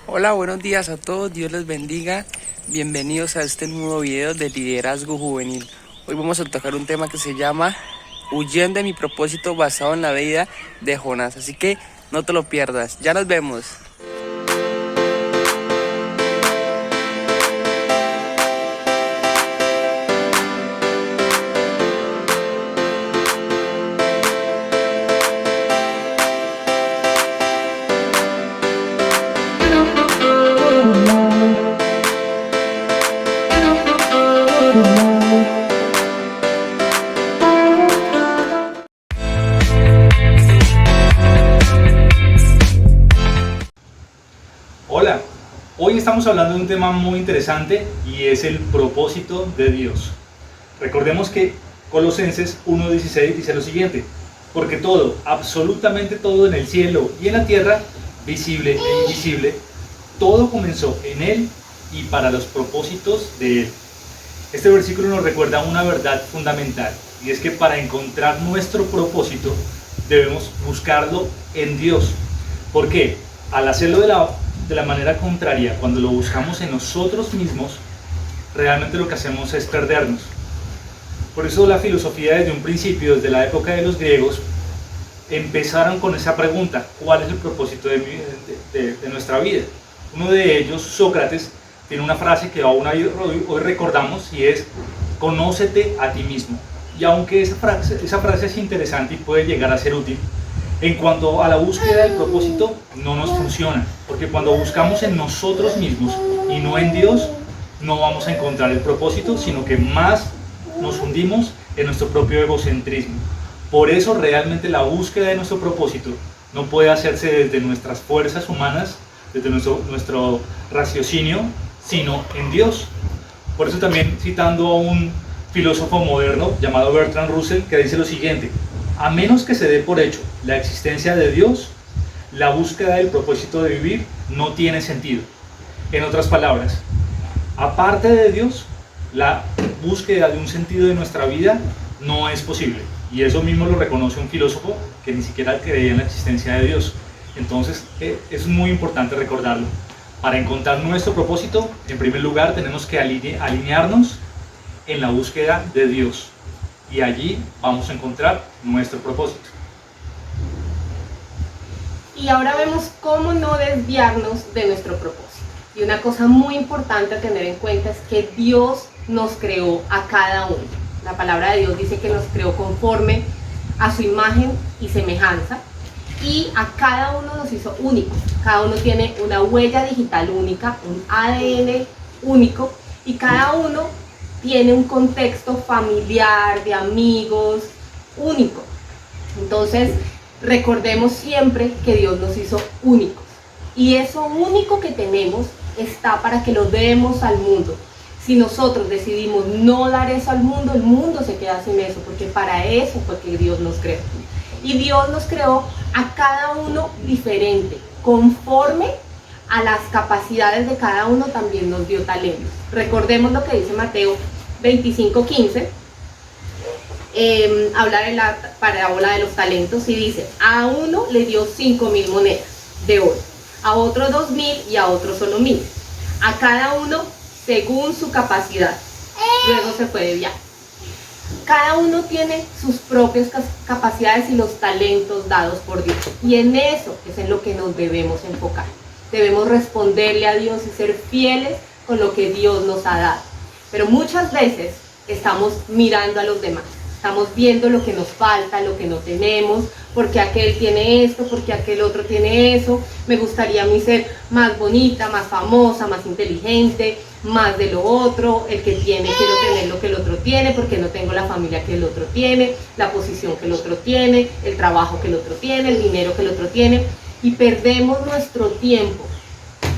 Hola, buenos días a todos, Dios les bendiga. Bienvenidos a este nuevo video de liderazgo juvenil. Hoy vamos a tocar un tema que se llama Huyendo de mi propósito basado en la vida de Jonás. Así que no te lo pierdas. Ya nos vemos. Hola, hoy estamos hablando de un tema muy interesante y es el propósito de Dios. Recordemos que Colosenses 1:16 dice lo siguiente: porque todo, absolutamente todo en el cielo y en la tierra, visible e invisible, todo comenzó en Él y para los propósitos de Él. Este versículo nos recuerda una verdad fundamental, y es que para encontrar nuestro propósito debemos buscarlo en Dios. ¿Por qué? Al hacerlo de la manera contraria, cuando lo buscamos en nosotros mismos, realmente lo que hacemos es perdernos. Por eso la filosofía desde un principio, desde la época de los griegos, empezaron con esa pregunta: ¿cuál es el propósito de nuestra vida? Uno de ellos, Sócrates, tiene una frase que aún hoy recordamos, y es: conócete a ti mismo. Y aunque esa frase es interesante y puede llegar a ser útil, en cuanto a la búsqueda del propósito, no nos funciona, porque cuando buscamos en nosotros mismos y no en Dios, no vamos a encontrar el propósito, sino que más nos hundimos en nuestro propio egocentrismo. Por eso realmente la búsqueda de nuestro propósito no puede hacerse desde nuestras fuerzas humanas, desde nuestro raciocinio, sino en Dios. Por eso también, citando a un filósofo moderno llamado Bertrand Russell, que dice lo siguiente: a menos que se dé por hecho la existencia de Dios, la búsqueda del propósito de vivir no tiene sentido. En otras palabras, aparte de Dios, la búsqueda de un sentido de nuestra vida no es posible. Y eso mismo lo reconoce un filósofo que ni siquiera creía en la existencia de Dios. Entonces, es muy importante recordarlo. Para encontrar nuestro propósito, en primer lugar, tenemos que alinearnos en la búsqueda de Dios. Y allí vamos a encontrar nuestro propósito. Y ahora vemos cómo no desviarnos de nuestro propósito. Y una cosa muy importante a tener en cuenta es que Dios nos creó a cada uno. La palabra de Dios dice que nos creó conforme a su imagen y semejanza, y a cada uno nos hizo únicos. Cada uno tiene una huella digital única, un ADN único, y cada uno tiene un contexto familiar, de amigos, único. Entonces, recordemos siempre que Dios nos hizo únicos. Y eso único que tenemos está para que lo demos al mundo. Si nosotros decidimos no dar eso al mundo, el mundo se queda sin eso, porque para eso fue que Dios nos creó. Y Dios nos creó a cada uno diferente, conforme a las capacidades de cada uno también nos dio talentos. Recordemos lo que dice Mateo 25:15, habla de la parábola de los talentos, y dice: a uno le dio 5.000 monedas de oro, a otro 2.000 y a otro solo 1.000, a cada uno según su capacidad. Luego se fue de viaje. Cada uno tiene sus propias capacidades y los talentos dados por Dios, y en eso es en lo que nos debemos enfocar. Debemos responderle a Dios y ser fieles con lo que Dios nos ha dado. Pero muchas veces estamos mirando a los demás, estamos viendo lo que nos falta, lo que no tenemos, porque aquel tiene esto, porque aquel otro tiene eso. Me gustaría a mí ser más bonita, más famosa, más inteligente, más de lo otro. El que tiene, quiero tener lo que el otro tiene, porque no tengo la familia que el otro tiene, la posición que el otro tiene, el trabajo que el otro tiene, el dinero que el otro tiene, y perdemos nuestro tiempo,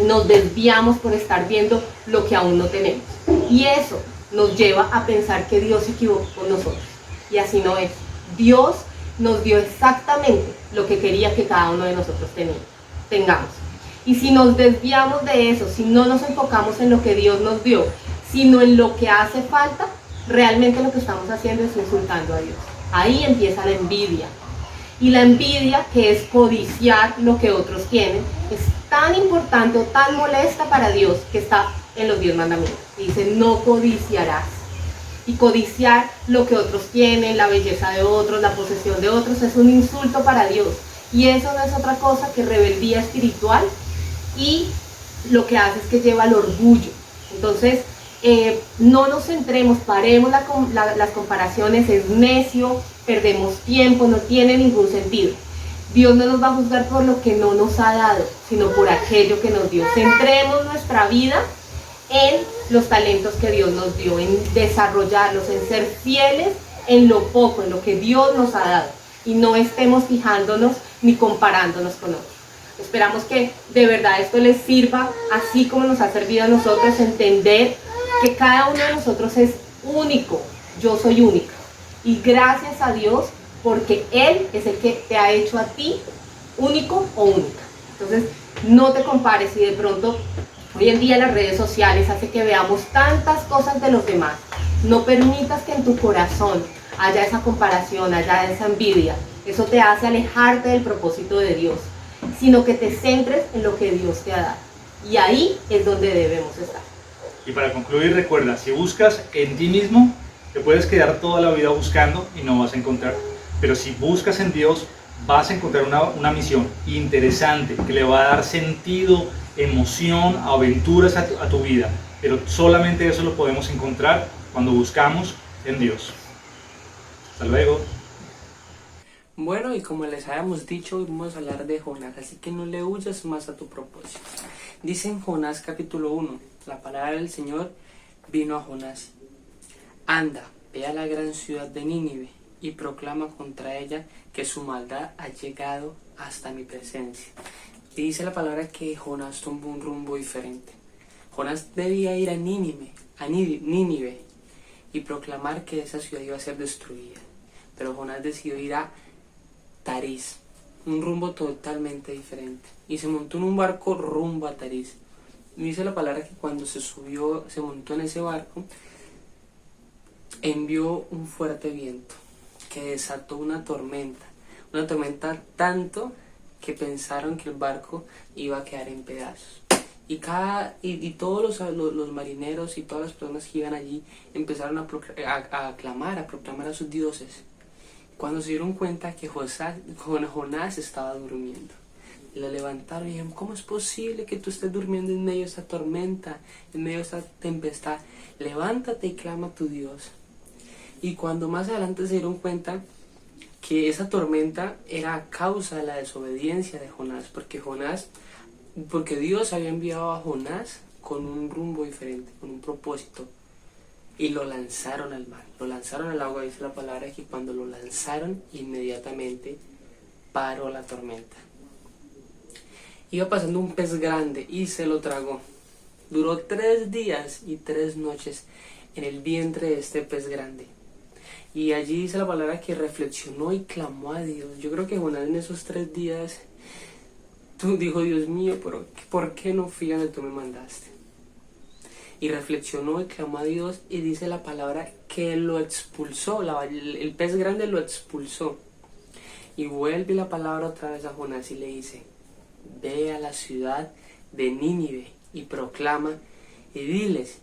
nos desviamos por estar viendo lo que aún no tenemos, y eso nos lleva a pensar que Dios se equivocó con nosotros, y así no es. Dios nos dio exactamente lo que quería que cada uno de nosotros tengamos. Y si nos desviamos de eso, si no nos enfocamos en lo que Dios nos dio, sino en lo que hace falta, realmente lo que estamos haciendo es insultando a Dios. Ahí empieza la envidia. Y la envidia, que es codiciar lo que otros tienen, es tan importante o tan molesta para Dios que está en los 10 mandamientos. Dice, no codiciarás. Y codiciar lo que otros tienen, la belleza de otros, la posesión de otros, es un insulto para Dios. Y eso no es otra cosa que rebeldía espiritual, y lo que hace es que lleva al orgullo. Entonces, no nos centremos, paremos las comparaciones, es necio, perdemos tiempo, no tiene ningún sentido. Dios no nos va a juzgar por lo que no nos ha dado, sino por aquello que nos dio. Centremos nuestra vida en los talentos que Dios nos dio, en desarrollarlos, en ser fieles en lo poco, en lo que Dios nos ha dado, y no estemos fijándonos ni comparándonos con otros. Esperamos que de verdad esto les sirva, así como nos ha servido a nosotros, entender que cada uno de nosotros es único. Yo soy única, y gracias a Dios, porque Él es el que te ha hecho a ti único o única. Entonces, no te compares. Si de pronto hoy en día las redes sociales hacen que veamos tantas cosas de los demás, no permitas que en tu corazón haya esa comparación, haya esa envidia. Eso te hace alejarte del propósito de Dios, sino que te centres en lo que Dios te ha dado. Y ahí es donde debemos estar. Y para concluir, recuerda, si buscas en ti mismo, te puedes quedar toda la vida buscando y no vas a encontrar. Pero si buscas en Dios, vas a encontrar una misión interesante que le va a dar sentido, emoción, aventuras a tu vida. Pero solamente eso lo podemos encontrar cuando buscamos en Dios. Hasta luego. Bueno, y como les habíamos dicho, hoy vamos a hablar de Jonás, así que no le huyas más a tu propósito. Dice en Jonás capítulo 1, la palabra del Señor vino a Jonás. Anda, ve a la gran ciudad de Nínive y proclama contra ella que su maldad ha llegado hasta mi presencia. Y dice la palabra que Jonás tomó un rumbo diferente. Jonás debía ir a Nínive y proclamar que esa ciudad iba a ser destruida. Pero Jonás decidió ir a Tarís, un rumbo totalmente diferente, y se montó en un barco rumbo a Tarís. Y dice la palabra que cuando se montó en ese barco, envió un fuerte viento que desató una tormenta tanto que pensaron que el barco iba a quedar en pedazos. Y todos los marineros y todas las personas que iban allí empezaron a aclamar, a proclamar a sus dioses, cuando se dieron cuenta que Jonás estaba durmiendo. Lo levantaron y dijeron, ¿cómo es posible que tú estés durmiendo en medio de esta tormenta, en medio de esta tempestad? Levántate y clama a tu Dios. Y cuando más adelante se dieron cuenta que esa tormenta era a causa de la desobediencia de Jonás, porque Dios había enviado a Jonás con un rumbo diferente, con un propósito, y lo lanzaron al mar, lo lanzaron al agua. Dice la palabra que cuando lo lanzaron, inmediatamente paró la tormenta. Iba pasando un pez grande y se lo tragó. Duró 3 días y 3 noches en el vientre de este pez grande. Y allí dice la palabra que reflexionó y clamó a Dios. Yo creo que Jonás en esos 3 días dijo, Dios mío, pero ¿por qué no fui a donde tú me mandaste? Y reflexionó y clamó a Dios, y dice la palabra que lo expulsó, el pez grande lo expulsó. Y vuelve la palabra otra vez a Jonás y le dice, ve a la ciudad de Nínive y proclama y diles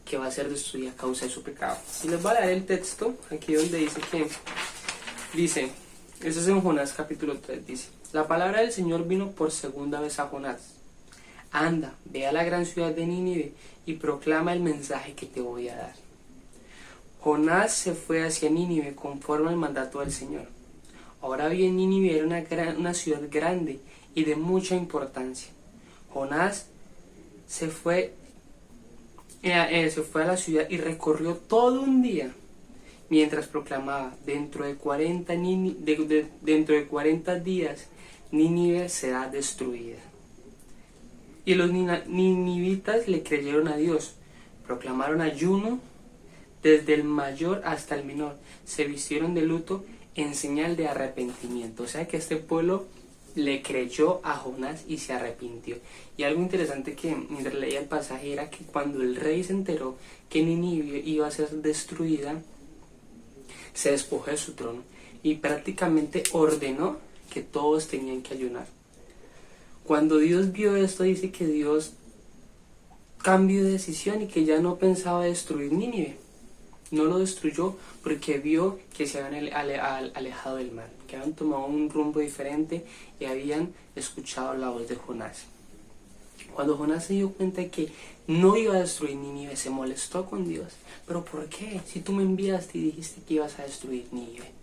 que va a ser destruida a causa de su pecado. Y les voy a leer el texto aquí donde dice, eso es en Jonás capítulo 3, dice, la palabra del Señor vino por segunda vez a Jonás. Anda, ve a la gran ciudad de Nínive y proclama el mensaje que te voy a dar. Jonás se fue hacia Nínive conforme al mandato del Señor. Ahora bien, Nínive era una ciudad grande y de mucha importancia. Jonás se fue a la ciudad y recorrió todo un día mientras proclamaba, dentro de 40 días Nínive será destruida. Y los ninivitas le creyeron a Dios, proclamaron ayuno desde el mayor hasta el menor, se vistieron de luto en señal de arrepentimiento. O sea que este pueblo le creyó a Jonás y se arrepintió. Y algo interesante que mientras leía el pasaje era que cuando el rey se enteró que Nínive iba a ser destruida, se despojó de su trono y prácticamente ordenó que todos tenían que ayunar. Cuando Dios vio esto, dice que Dios cambió de decisión y que ya no pensaba destruir Nínive. No lo destruyó porque vio que se habían alejado del mal, que habían tomado un rumbo diferente y habían escuchado la voz de Jonás. Cuando Jonás se dio cuenta de que no iba a destruir Nínive, se molestó con Dios. ¿Pero por qué? Si tú me enviaste y dijiste que ibas a destruir Nínive.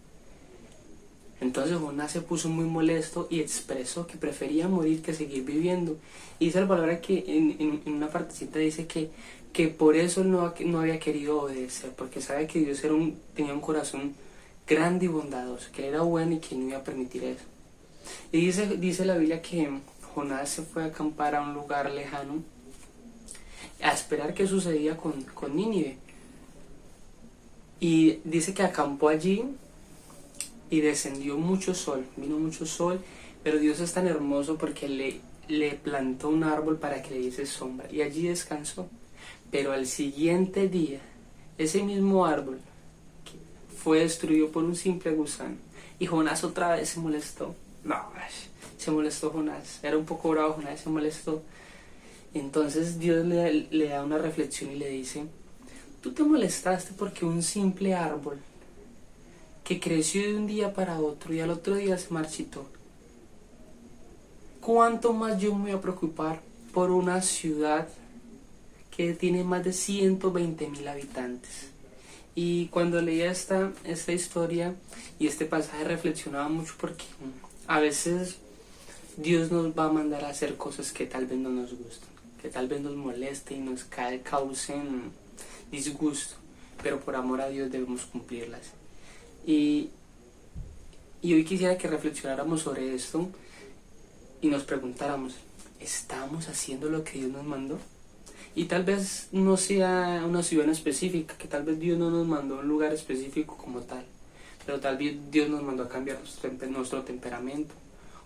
Entonces Jonás se puso muy molesto y expresó que prefería morir que seguir viviendo. Y dice la palabra que en una partecita dice que por eso él no había querido obedecer, porque sabe que Dios tenía un corazón grande y bondadoso, que era bueno y que no iba a permitir eso. Y dice la Biblia que Jonás se fue a acampar a un lugar lejano a esperar qué sucedía con Nínive. Y dice que acampó allí y descendió mucho sol, vino mucho sol, pero Dios es tan hermoso porque le plantó un árbol para que le diese sombra y allí descansó. Pero al siguiente día, ese mismo árbol fue destruido por un simple gusano y Jonás otra vez se molestó. Se molestó Jonás, era un poco bravo Jonás, se molestó. Entonces Dios le da una reflexión y le dice: tú te molestaste porque un simple árbol que creció de un día para otro y al otro día se marchitó. ¿Cuánto más yo me voy a preocupar por una ciudad que tiene más de 120,000 habitantes? Y cuando leía esta historia y este pasaje reflexionaba mucho porque a veces Dios nos va a mandar a hacer cosas que tal vez no nos gustan, que tal vez nos molesten y nos causen disgusto, pero por amor a Dios debemos cumplirlas. Y hoy quisiera que reflexionáramos sobre esto y nos preguntáramos: ¿estamos haciendo lo que Dios nos mandó? Y tal vez no sea una ciudad específica, que tal vez Dios no nos mandó a un lugar específico como tal, pero tal vez Dios nos mandó a cambiar nuestro temperamento,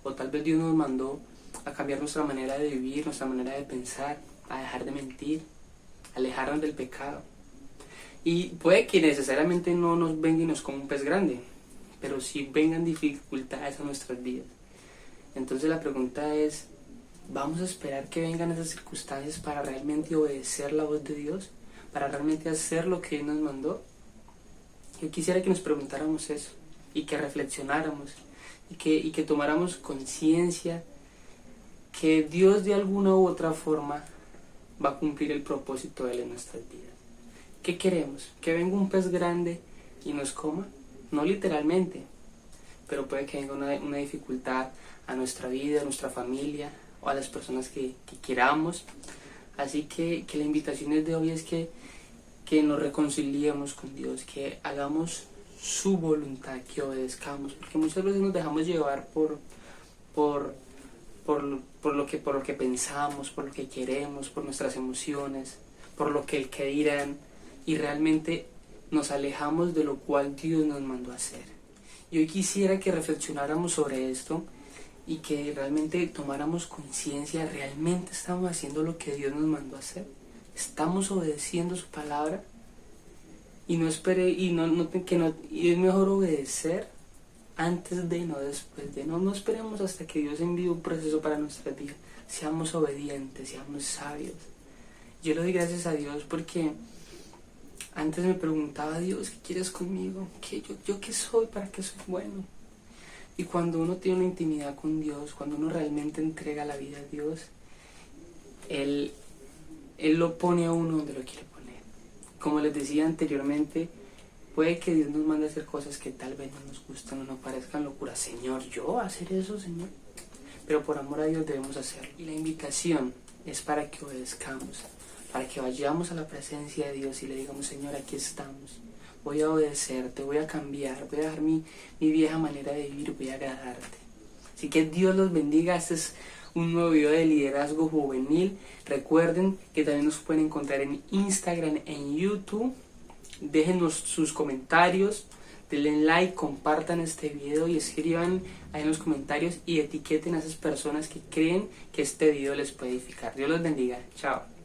o tal vez Dios nos mandó a cambiar nuestra manera de vivir, nuestra manera de pensar, a dejar de mentir, a alejarnos del pecado. Y puede que necesariamente no nos venga y nos coma un pez grande, pero sí vengan dificultades a nuestras vidas. Entonces la pregunta es: ¿vamos a esperar que vengan esas circunstancias para realmente obedecer la voz de Dios? ¿Para realmente hacer lo que Él nos mandó? Yo quisiera que nos preguntáramos eso y que reflexionáramos y que tomáramos conciencia que Dios de alguna u otra forma va a cumplir el propósito de Él en nuestras vidas. ¿Qué queremos? ¿Que venga un pez grande y nos coma? No literalmente, pero puede que venga una dificultad a nuestra vida, a nuestra familia o a las personas que queramos. Así que la invitación de hoy es que nos reconciliemos con Dios, que hagamos su voluntad, que obedezcamos, porque muchas veces nos dejamos llevar por lo que pensamos, por lo que queremos, por nuestras emociones, por lo que el que dirán, y realmente nos alejamos de lo cual Dios nos mandó a hacer. Y hoy quisiera que reflexionáramos sobre esto y que realmente tomáramos conciencia: ¿realmente estamos haciendo lo que Dios nos mandó a hacer? ¿Estamos obedeciendo su palabra? Y y es mejor obedecer antes de, no después de. No esperemos hasta que Dios envíe un proceso para nuestra vida. Seamos obedientes, seamos sabios. Yo le doy gracias a Dios porque antes me preguntaba: Dios, ¿qué quieres conmigo? ¿Yo qué soy? ¿Para qué soy bueno? Y cuando uno tiene una intimidad con Dios, cuando uno realmente entrega la vida a Dios, Él lo pone a uno donde lo quiere poner. Como les decía anteriormente, puede que Dios nos mande a hacer cosas que tal vez no nos gustan o nos parezcan locura. Señor, ¿yo hacer eso, Señor? Pero por amor a Dios debemos hacerlo. Y la invitación es para que obedezcamos, para que vayamos a la presencia de Dios y le digamos: Señor, aquí estamos. Voy a obedecerte, voy a cambiar, voy a dejar mi vieja manera de vivir, voy a agradarte. Así que Dios los bendiga. Este es un nuevo video de liderazgo juvenil. Recuerden que también nos pueden encontrar en Instagram, en YouTube. Déjenos sus comentarios, denle like, compartan este video y escriban ahí en los comentarios y etiqueten a esas personas que creen que este video les puede edificar. Dios los bendiga. Chao.